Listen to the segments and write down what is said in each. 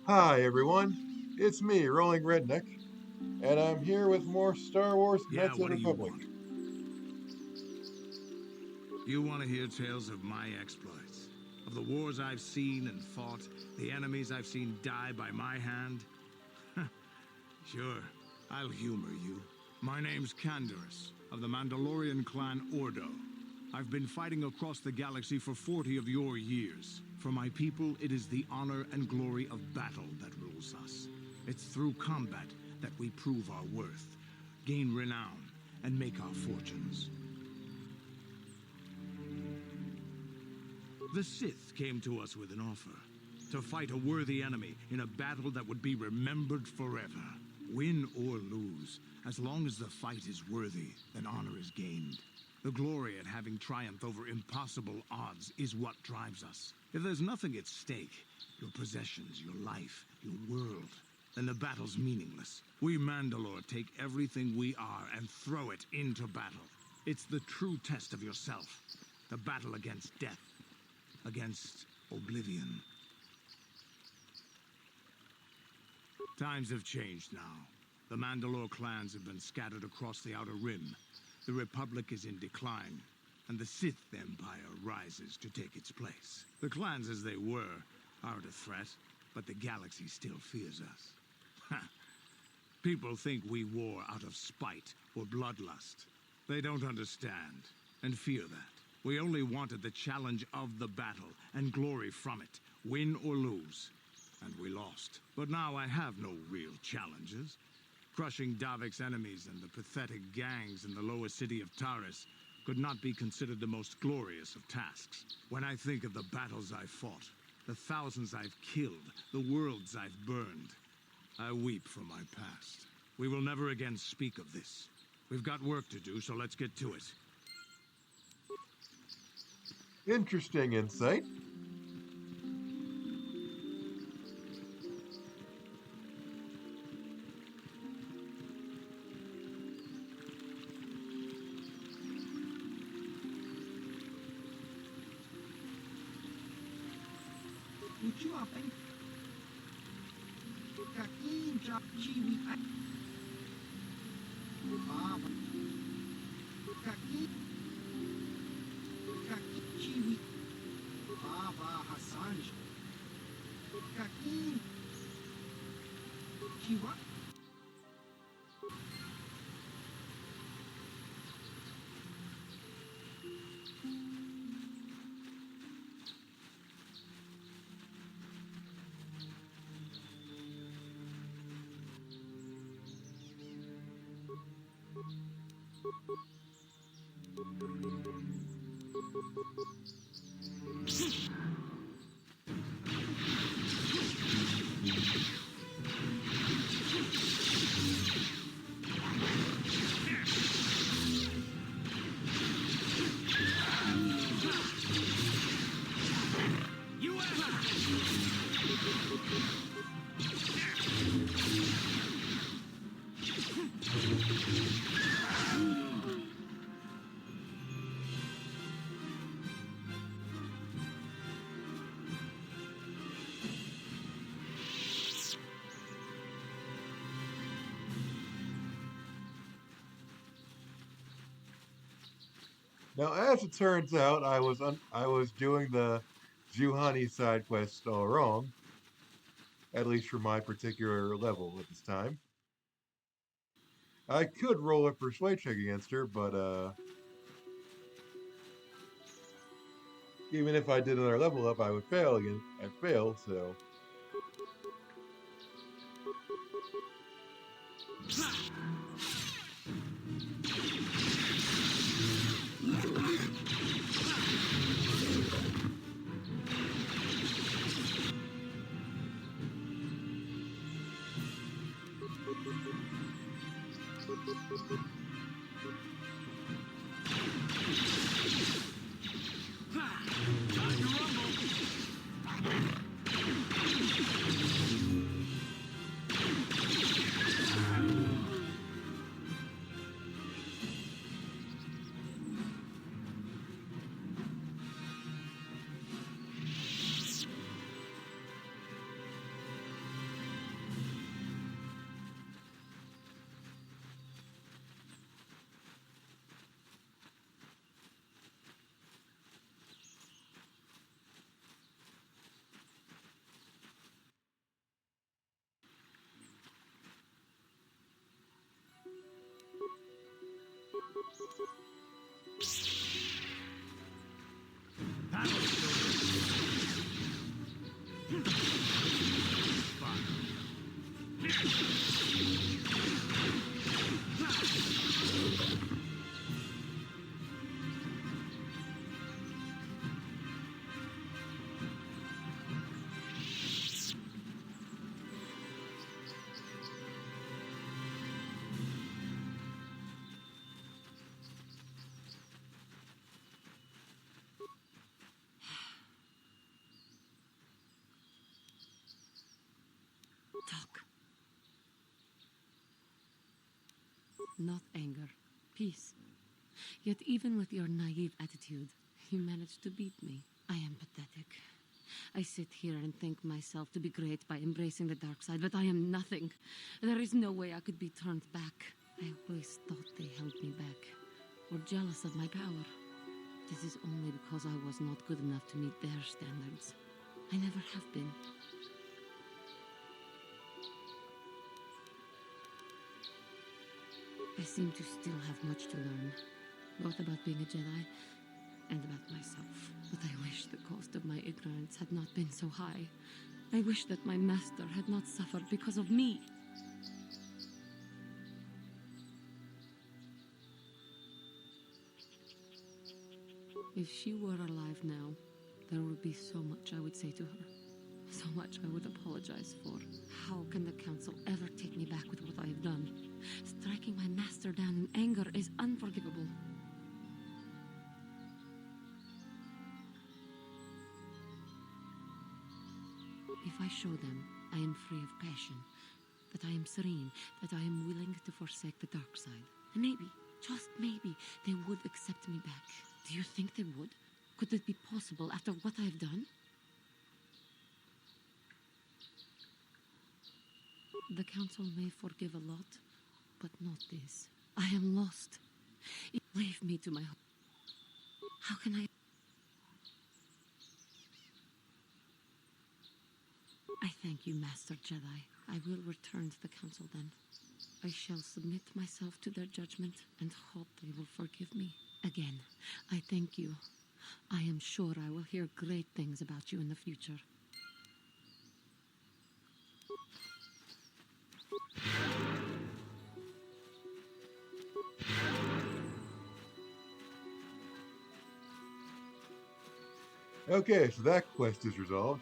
Hi, everyone. It's me, Rolling Redneck, and I'm here with more Star Wars Yeah, Knights of what the do you Republic. want? You want to hear tales of my exploits? Of the wars I've seen and fought, the enemies I've seen die by my hand? Sure, I'll humor you. My name's Canderous, of the Mandalorian clan Ordo. I've been fighting across the galaxy for 40 of your years. For my people, it is the honor and glory of battle that rules us. It's through combat that we prove our worth, gain renown, and make our fortunes. The Sith came to us with an offer. To fight a worthy enemy in a battle that would be remembered forever. Win or lose, as long as the fight is worthy, then honor is gained. The glory at having triumphed over impossible odds is what drives us. If there's nothing at stake, your possessions, your life, your world, then the battle's meaningless. We Mandalore take everything we are and throw it into battle. It's the true test of yourself. The battle against death. Against oblivion. Times have changed now. The Mandalore clans have been scattered across the Outer Rim. The Republic is in decline, and the Sith Empire rises to take its place. The clans as they were aren't a threat, but the galaxy still fears us. Ha! People think we war out of spite or bloodlust. They don't understand, and fear that. We only wanted the challenge of the battle, and glory from it, win or lose. And we lost. But now I have no real challenges. Crushing Davik's enemies and the pathetic gangs in the lower city of Taris could not be considered the most glorious of tasks. When I think of the battles I've fought, the thousands I've killed, the worlds I've burned, I weep for my past. We will never again speak of this. We've got work to do, so let's get to it. Interesting insight. Now, as it turns out, I was doing the Juhani side quest all wrong, at least for my particular level at this time. I could roll a persuade check against her, but even if I did another level up, I would fail again. I fail, so Talk. Not anger. Peace. Yet even with your naive attitude, you managed to beat me. I am pathetic. I sit here and think myself to be great by embracing the dark side, but I am nothing. There is no way I could be turned back. I always thought they held me back, or jealous of my power. This is only because I was not good enough to meet their standards. I never have been. I seem to still have much to learn, both about being a Jedi and about myself. But I wish the cost of my ignorance had not been so high. I wish that my master had not suffered because of me. If she were alive now, there would be so much I would say to her. So much I would apologize for. How can the Council ever take me back with what I have done? Striking my master down in anger is unforgivable. If I show them I am free of passion, that I am serene, that I am willing to forsake the dark side, maybe, just maybe, they would accept me back. Do you think they would? Could it be possible after what I have done? The Council may forgive a lot, but not this. I am lost. Leave me to my home. How can I... I thank you, Master Jedi. I will return to the Council then. I shall submit myself to their judgment and hope they will forgive me. Again, I thank you. I am sure I will hear great things about you in the future. Okay, so that quest is resolved.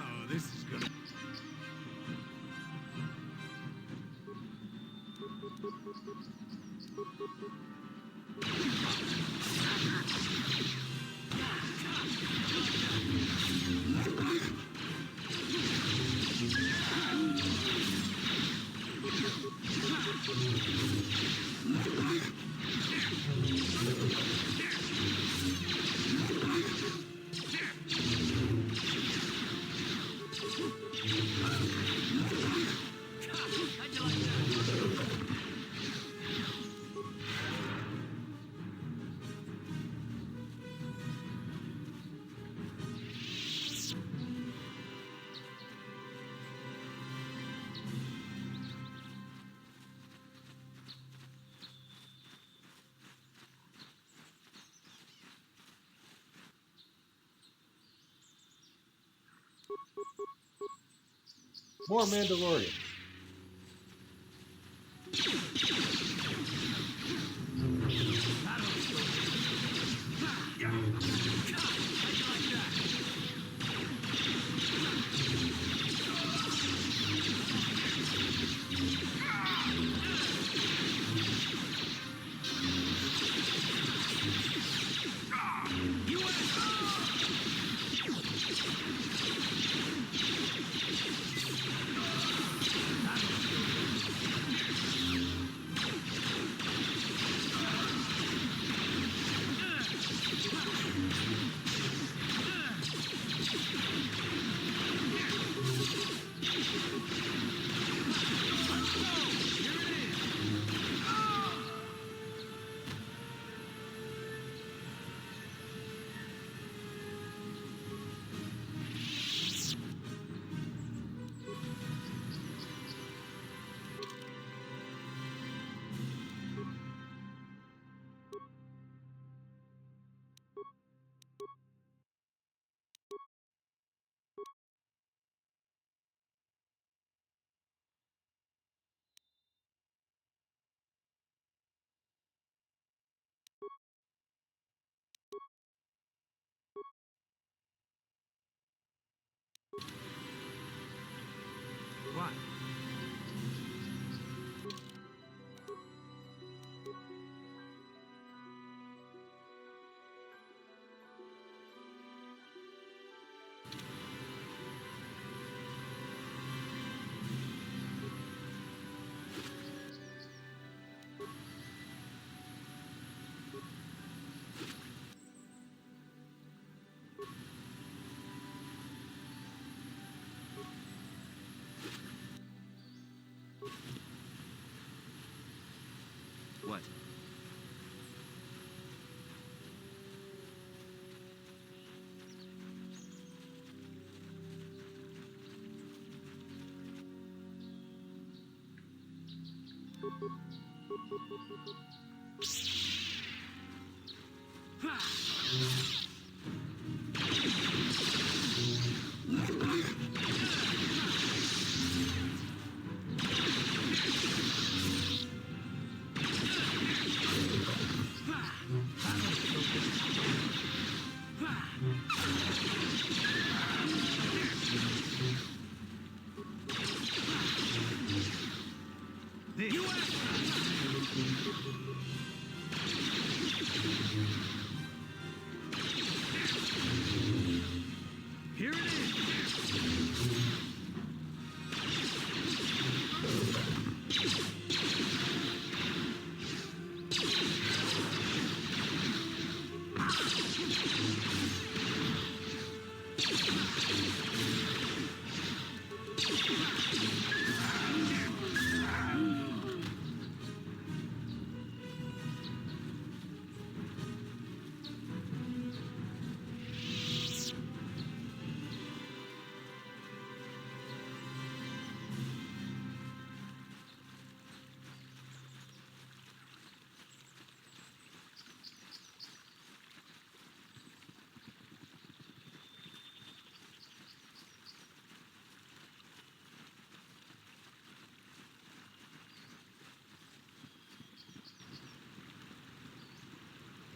Oh, this is good. More Mandalorians. What? What? This. Here it is.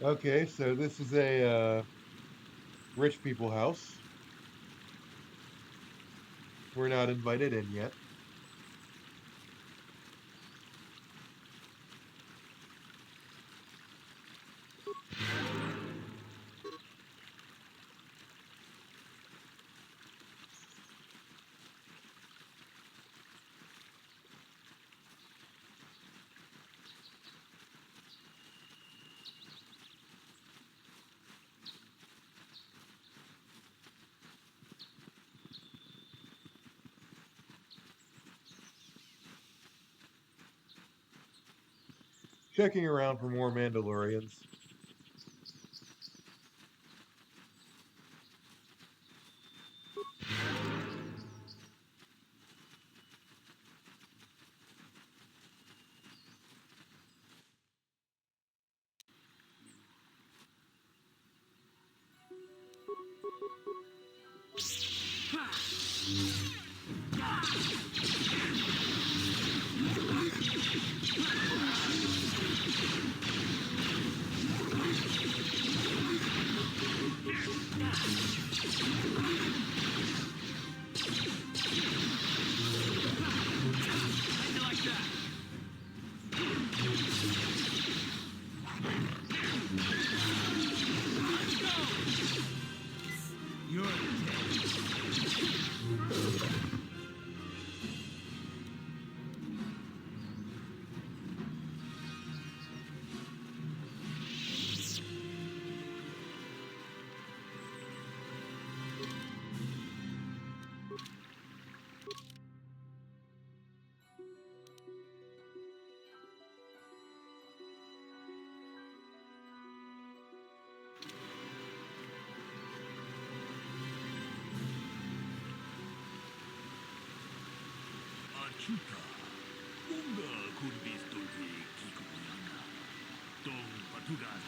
Okay, so this is a rich people house. We're not invited in yet. Checking around for more Mandalorians. Kita. Bunga kun bistolvi kikuyanga. Tong patugan.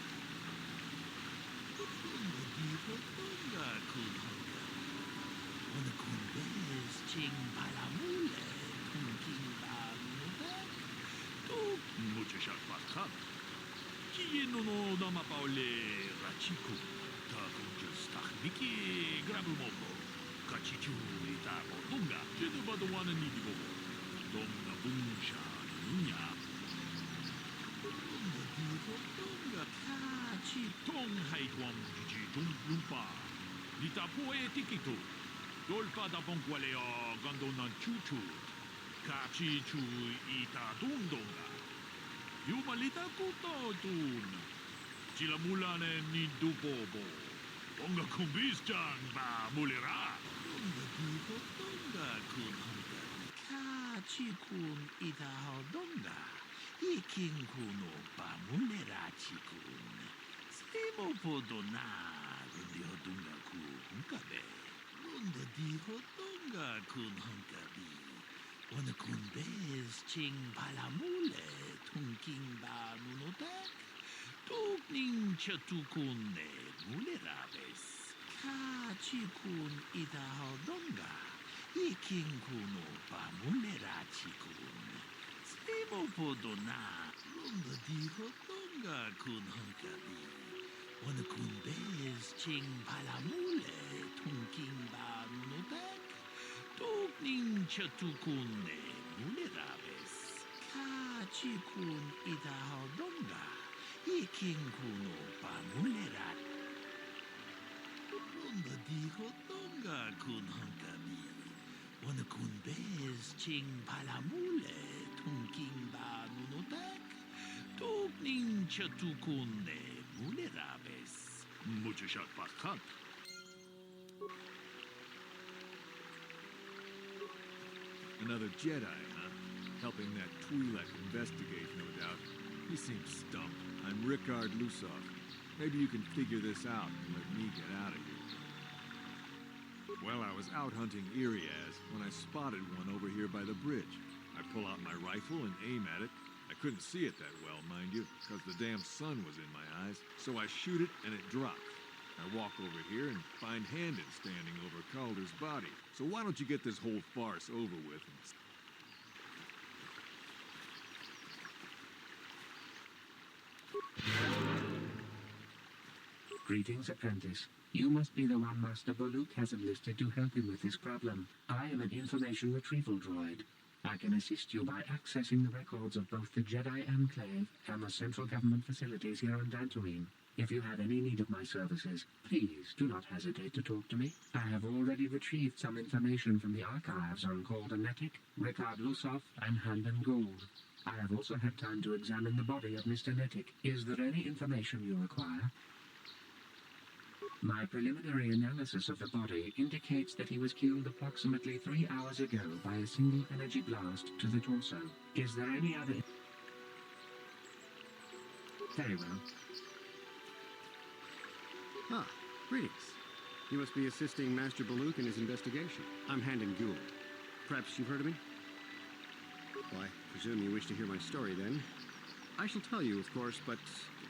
Bunga dito bunga kun hanga. Ona kun benes ching palamule. Kun king bamuda. To mucha shak pakat. Kieno no dama paule rachiku. Ta kun just takmiki grabumoko. Kachichu itabo bunga. Jedu badawana nidibo. Donga bungsha ninya. Donga dito donga. Kachi tong haitwam jiji jung lumpa. Lita poe tikitu. Dolpa da bonkwaleo gandonan chuchu. Kachi chu ita dundonga. Yumalita kuto tun. Sila mulane ni dubobo. Onga kumbis chan ba mulera. Donga dito donga kun hanga. Kachi kun ita donga. Iking kuno ba mulera chikun. Stimo podona. Gundio dunga ku hunkabe. Donga dito donga kun hunkabi. Ona kun bez ching palamule. Tunking ba nunotek. Tukning chatukune mulerabes. Kachi kun ita donga. Iking kuno pa mulera chikun. Stimo podona. Lunga diho donga kun hunkabi. Ona kun bez ching palamule. Tunking ba nunotek. Tukning chatukune mulerabes. Kachi kun ita donga. Iking kuno pa mulera. Lunga diho donga kun hunkabi. Ona kun bez ching palamule. Tunking ba nunotek. Tukning chatukune mulerabes. Mucha shak pakat. Another Jedi, huh? Helping that Twi'lek investigate, no doubt. He seems stumped. I'm Rickard Lusov. Maybe you can figure this out and let me get out of here. Well, I was out hunting Iriaz when I spotted one over here by the bridge. I pull out my rifle and aim at it. I couldn't see it that well, mind you, because the damn sun was in my eyes. So I shoot it and it drops. I walk over here and find Handon standing over Calder's body. So why don't you get this whole farce over with and Greetings, apprentice. You must be the one Master Baluk has enlisted to help him with this problem. I am an information retrieval droid. I can assist you by accessing the records of both the Jedi Enclave and the central government facilities here on Dantooine. If you have any need of my services, please do not hesitate to talk to me. I have already retrieved some information from the archives on Calder Netic, Rickard Lusov, and Handon Gould. I have also had time to examine the body of Mr. Netic. Is there any information you require? My preliminary analysis of the body indicates that he was killed approximately 3 hours ago by a single energy blast to the torso. Is there any other... Very well. Ah, greetings. You must be assisting Master Baluk in his investigation. I'm Handon Gould. Perhaps you've heard of me? Well, I presume you wish to hear my story, then. I shall tell you, of course, but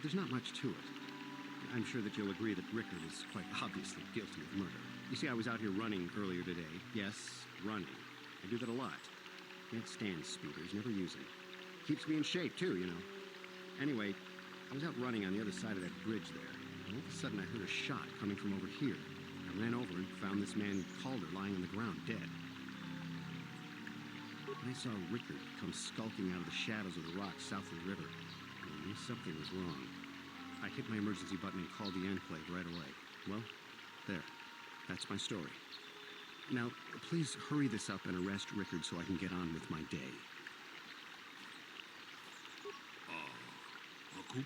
there's not much to it. I'm sure that you'll agree that Rickard is quite obviously guilty of murder. You see, I was out here running earlier today. Yes, running. I do that a lot. Can't stand speeders, never use them. Keeps me in shape, too, you know. Anyway, I was out running on the other side of that bridge there. And all of a sudden, I heard a shot coming from over here. I ran over and found this man Calder lying on the ground, dead. I saw Rickard come skulking out of the shadows of the rocks south of the river. I knew something was wrong. I hit my emergency button and called the Enclave right away. Well, there. That's my story. Now, please hurry this up and arrest Rickard so I can get on with my day. Hakup.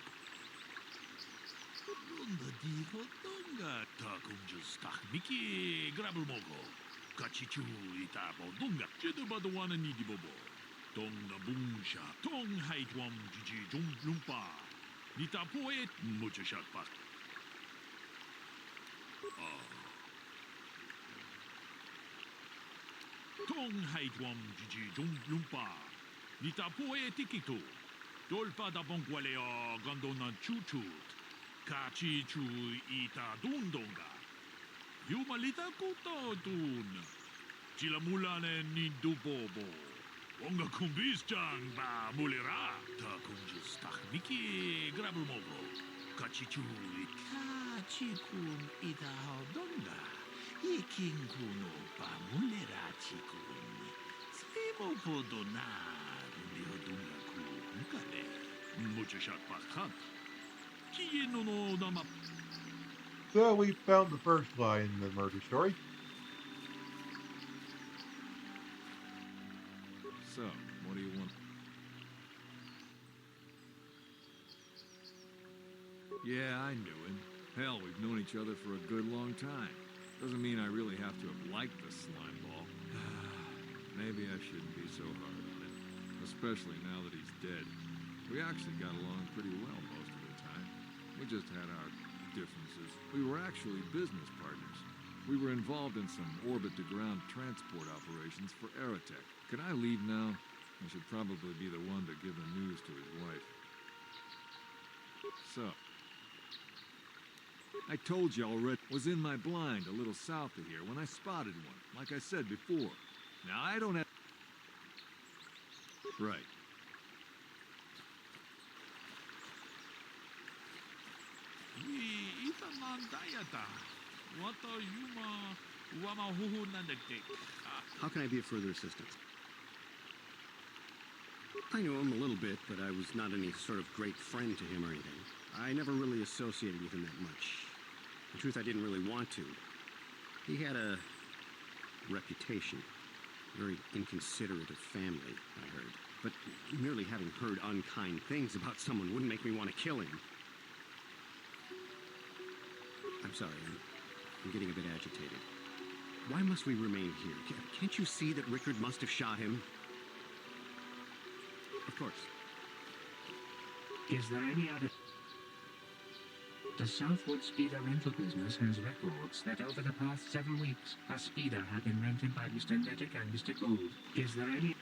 Donga diho donga. Takunjus takmiki grabulmogo. Kachichu itabo donga. Jedu badawana nidibobo. Donga bungsha. Tong haitwam jiji jung lumpa. Nita poet mucha shak pak. tong haitwam jiji lumpa. Nita poe tikito. Dolpa da bonqualeo gondona chuchut. Kachi chu ita dundonga. Yumalita kuto dun. Chilamulane ni dubobo. Onga kumbis chang ba mulera. Ta kunjus takniki grabulmogo. Kachichu kachikun ita hodonga. Iking kuno ba mulera chikun. Slimo podonar. Ni hodonga kun kale. Mucho shot pakhant. Kieno no nama. So we found the first lie in the murder story. So, what do you want? Yeah, I knew him. Hell, we've known each other for a good long time. Doesn't mean I really have to have liked the slime ball. Maybe I shouldn't be so hard on him. Especially now that he's dead. We actually got along pretty well most of the time. We just had our differences. We were actually business partners. We were involved in some orbit-to-ground transport operations for Aerotech. Can I leave now? I should probably be the one to give the news to his wife. So, I told you already, was in my blind a little south of here when I spotted one, like I said before. Now, I don't have... Right. Ita mandayata. Wata yuma wama huhu nandektek. How can I be of further assistance? I knew him a little bit, but I was not any sort of great friend to him or anything. I never really associated with him that much. In truth, I didn't really want to. He had a reputation. Very inconsiderate of family, I heard. But merely having heard unkind things about someone wouldn't make me want to kill him. I'm sorry, I'm getting a bit agitated. Why must we remain here? Can't you see that Rickard must have shot him? Of course. Is there any other... The Southwood Speeder rental business has records that over the past 7 weeks, a speeder had been rented by Mr. Netick and Mr. Gould. Is there any...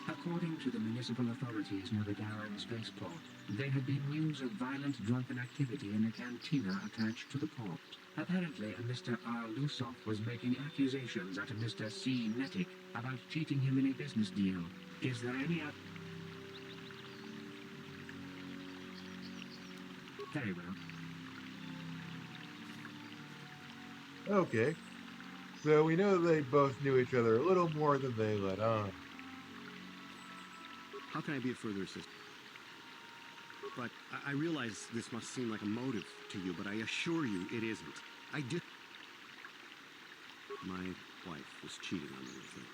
According to the municipal authorities near the Darren spaceport, there had been news of violent drunken activity in a cantina attached to the port. Apparently, a Mr. R. Lusoff was making accusations at a Mr. C. Netick about cheating him in a business deal. Is there any other... Very well. Okay. So we know that they both knew each other a little more than they let on. How can I be of further assistance? But I realize this must seem like a motive to you, but I assure you it isn't. I did... My wife was cheating on me with him.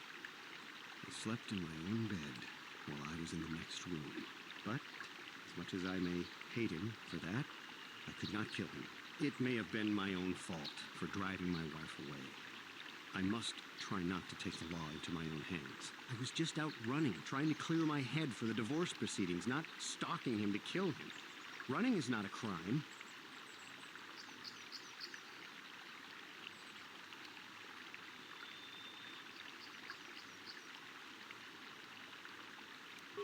I slept in my own bed while I was in the next room. But, as much as I may hate him for that, I could not kill him. It may have been my own fault for driving my wife away. I must try not to take the law into my own hands. I was just out running, trying to clear my head for the divorce proceedings, not stalking him to kill him. Running is not a crime.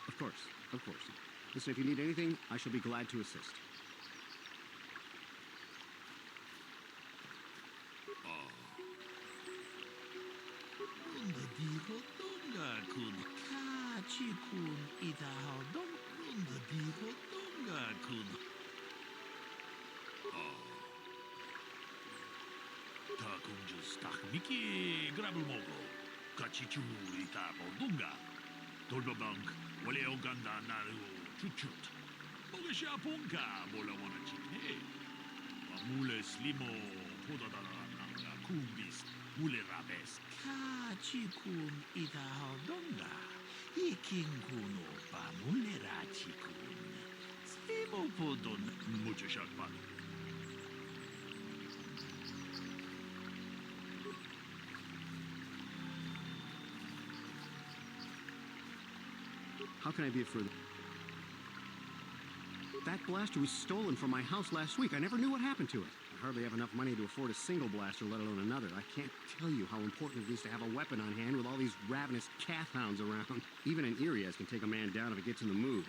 Of course, of course. Listen, if you need anything, I shall be glad to assist. Dijo donga kun kachi kun ita hodon. Runda dijo donga kun. Ta kunjus takniki grabulmogo. Kachichu ita bodunga. Tolbabank wale oganda naru chuchut. Bogasha ponka bola wana chikne. Mamule slimo podadala nanga kumbis. Mule rabes. Kachi kun ita hodonga. Iking kuno pa mule rachi kun. Slimo podon. Mucho shakpan. How can I be of further... That blaster was stolen from my house last week. I never knew what happened to it. I hardly have enough money to afford a single blaster, let alone another. I can't tell you how important it is to have a weapon on hand with all these ravenous cat hounds around. Even an Irias can take a man down if it gets in the mood.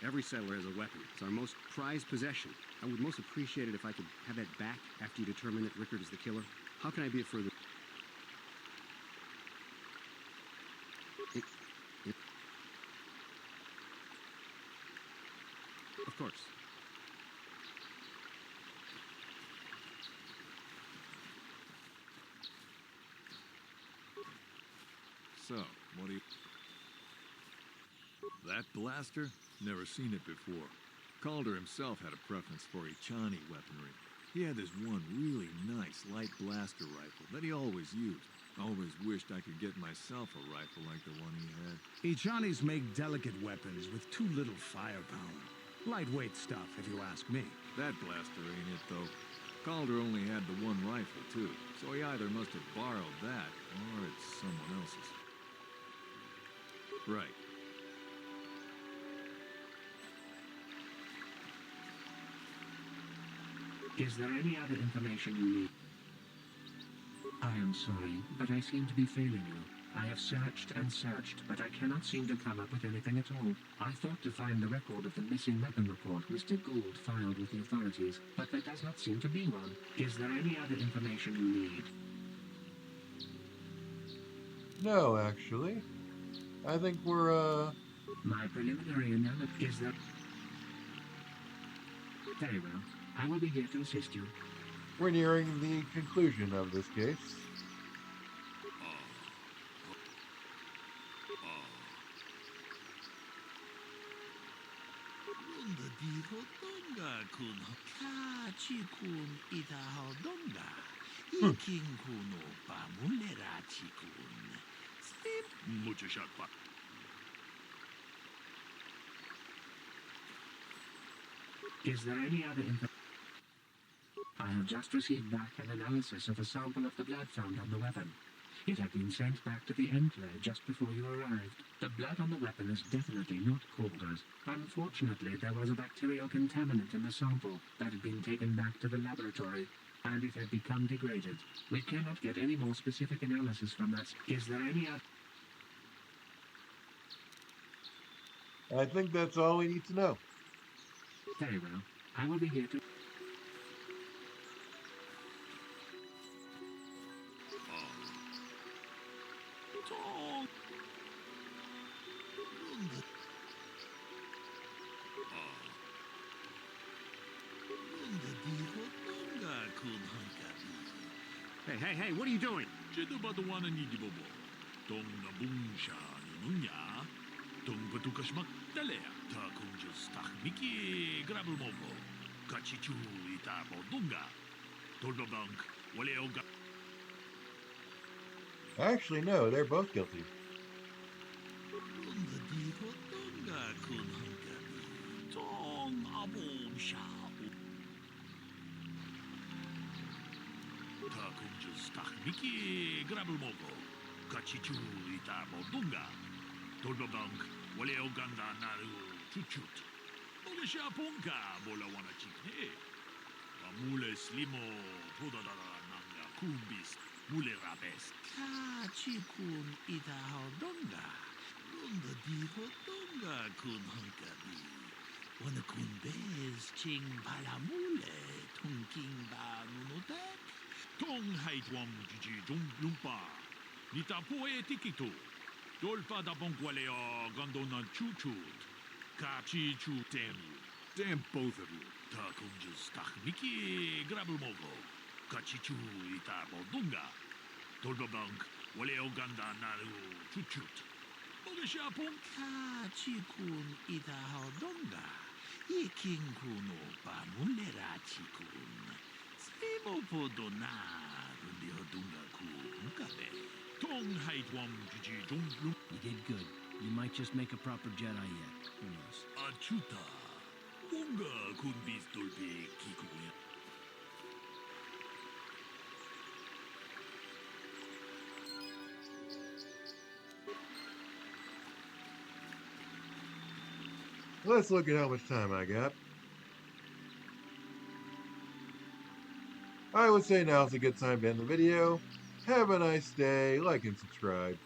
Every settler has a weapon. It's our most prized possession. I would most appreciate it if I could have that back after you determine that Rickard is the killer. How can I be of further... Of course. So, what do you... That blaster? Never seen it before. Calder himself had a preference for Juhani weaponry. He had this one really nice light blaster rifle that he always used. Always wished I could get myself a rifle like the one he had. Ichanis make delicate weapons with too little firepower. Lightweight stuff, if you ask me. That blaster ain't it, though. Calder only had the one rifle, too, so he either must have borrowed that, or it's someone else's. Right. Is there any other information you need? I am sorry, but I seem to be failing you. I have searched and searched, but I cannot seem to come up with anything at all. I thought to find the record of the missing weapon report Mr. Gould filed with the authorities, but there does not seem to be one. Is there any other information you need? No, actually. I think we're, My preliminary analysis is that... Very well. I will be here to assist you. we're nearing the conclusion of this case. Runda diho donga kun kachi kun itaho donga. Iking kuno pamulerachi kun. Snip mucho shot pa. Is there any other information? I have just received back an analysis of a sample of the blood found on the weapon. It had been sent back to the enclave just before you arrived. The blood on the weapon is definitely not Calder's. Unfortunately, there was a bacterial contaminant in the sample that had been taken back to the laboratory, and it had become degraded. We cannot get any more specific analysis from that. Is there any other... I think that's all we need to know. Very well. I will be here to... Dong. Runda. Runda diho donga kun hankabi. Hey, what are you doing? Jedo badawana ni di bobo. Dong na bungsha ni nunya. Dong batukashmak dalea. Ta kunjus takmiki grabel mobo. Kachichu itabo dunga. Tolbabank waleoga. Actually, no, they're both guilty. Runda diho donga kun hankabi. Dong abungsha. Ta kunjus takmiki grabel mobo. Kachichu itabo dunga. Tolbabank waleoganda naru chuchut. Olisha ponka bola wana chikne. Amule slimo podadara nanga kumbis. Mule rabes. Kachikun itaho donga. Runda diho donga kun hankabi. Wana kun bez ching palamule. Tunking ba nunutek. Tong haitwam jiji jum lumpa. Nita poe tikito. Dolpa da bonkwaleo gondona chuchut. Kachi chu temu. Damn both of you. Ta kunjus takmiki grabel mogo. Kachi chu itabo dunga. Tolbabank waleo ganda naru chuchut. Ogesha pon kachi kun itaho donga. Iking kuno pamulera chikun. Slimo podona rundio dunga kun kabe. Tong haitwam jiji jumblum. You did good. You might just make a proper Jedi yet. Who knows? Achuta. Wonga kun bistolpe kikuya. Let's look at how much time I got. I would say now's a good time to end the video. Have a nice day, like and subscribe.